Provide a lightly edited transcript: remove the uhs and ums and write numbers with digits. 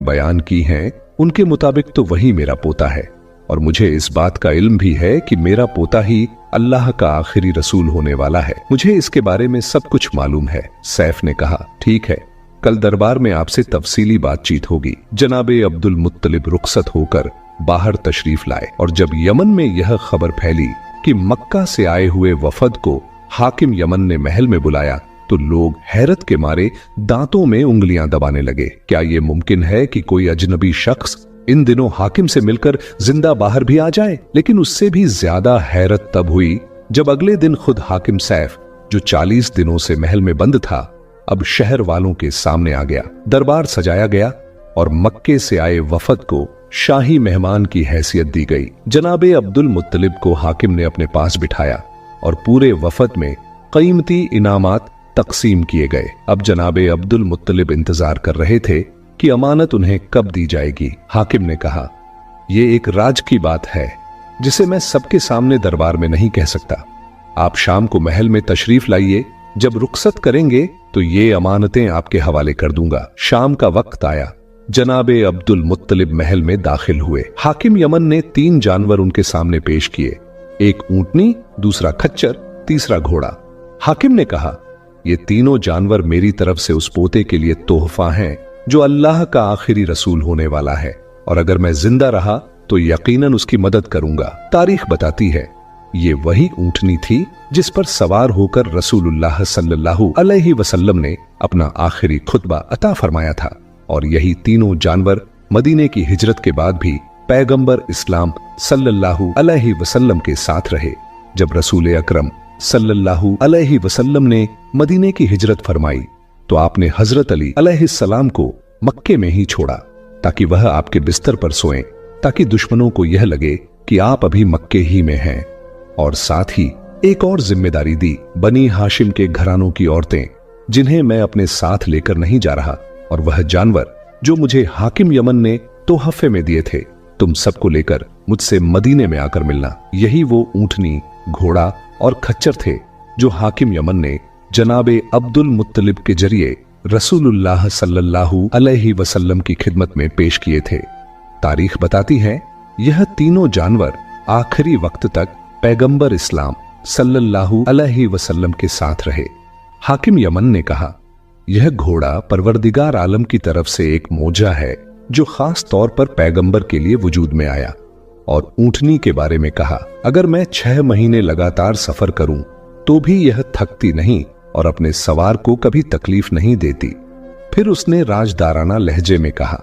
बयान की हैं, उनके मुताबिक तो वही मेरा पोता है, और मुझे इस बात का इल्म भी है कि मेरा पोता ही अल्लाह का आखिरी रसूल होने वाला है। मुझे इसके बारे में सब कुछ मालूम है। सैफ ने कहा, ठीक है, कल दरबार में आपसे तफसीली बातचीत होगी। जनाबे अब्दुल मुत्तलिब रुखसत होकर बाहर तशरीफ लाए, और जब यमन में यह खबर फैली कि मक्का से आए हुए वफद को हाकिम यमन ने महल में बुलाया, तो लोग हैरत के मारे दांतों में उंगलियां दबाने लगे। क्या यह मुमकिन है कि कोई अजनबी शख्स इन दिनों हाकिम से मिलकर जिंदा बाहर भी आ जाए? लेकिन उससे भी ज्यादा हैरत तब हुई जब अगले दिन खुद हाकिम सैफ, जो 40 दिनों से महल में बंद था, अब शहर वालों के सामने आ गया। दरबार सजाया गया और मक्के से आए वफद को शाही मेहमान की हैसियत दी गई। जनाबे अब्दुल मुत्तलिब को हाकिम ने अपने पास बिठाया और पूरे वफद में कीमती इनामात तकसीम किए गए। अब जनाबे अब्दुल मुत्तलिब इंतजार कर रहे थे कि अमानत उन्हें कब दी जाएगी। हाकिम ने कहा, यह एक राज की बात है जिसे मैं सबके सामने दरबार में नहीं कह सकता। आप शाम को महल में तशरीफ लाइए, जब रुखसत करेंगे तो ये अमानतें आपके हवाले कर दूंगा। शाम का वक्त आया। जनाबे अब्दुल मुत्तलिब महल में दाखिल हुए। हाकिम यमन ने 3 जानवर उनके सामने पेश किए, एक ऊंटनी, दूसरा खच्चर, तीसरा घोड़ा। हाकिम ने कहा, ये तीनों जानवर मेरी तरफ से उस पोते के लिए तोहफा हैं जो अल्लाह का आखिरी रसूल होने वाला है, और अगर मैं जिंदा रहा तो यकीनन उसकी मदद करूंगा। तारीख बताती है ये वही ऊंटनी थी जिस पर सवार होकर रसूलुल्लाह सल्लल्लाहु अलैहि वसल्लम ने अपना आखिरी खुतबा अता फरमाया था, और यही तीनों जानवर मदीने की हिजरत के बाद भी पैगंबर इस्लाम सल्लल्लाहु अलैहि वसल्लम के साथ रहे। जब रसूल अकरम सल्लल्लाहु अलैहि वसल्लम ने मदीने की हिजरत फरमाई तो आपने हजरत अली अलैहिस्सलाम को मक्के में ही छोड़ा ताकि वह आपके बिस्तर पर सोएं, ताकि दुश्मनों को यह लगे कि आप अभी मक्के ही में हैं। और साथ ही एक और जिम्मेदारी दी, बनी हाशिम के घरानों की औरतें जिन्हें मैं अपने साथ लेकर नहीं जा रहा, और वह जानवर जो मुझे हाकिम यमन ने तोहफे में दिए थे, तुम सबको लेकर मुझसे मदीने में आकर मिलना। यही वो ऊंटनी, घोड़ा और खच्चर थे जो हाकिम यमन ने जनाबे अब्दुल मुत्तलिब के जरिए रसूलुल्लाह सल्लल्लाहु अलैहि वसल्लम की खिदमत में पेश किए थे। तारीख बताती है यह तीनों जानवर आखिरी वक्त तक पैगंबर इस्लाम सल्लल्लाहु अलैहि वसल्लम के साथ रहे। हाकिम यमन ने कहा, यह घोड़ा परवरदिगार आलम की तरफ से एक मोजा है जो खास तौर पर पैगंबर के लिए वजूद में आया। और ऊंटनी के बारे में कहा, अगर मैं 6 महीने लगातार सफर करूं तो भी यह थकती नहीं और अपने सवार को कभी तकलीफ नहीं देती। फिर उसने राजदाराना लहजे में कहा,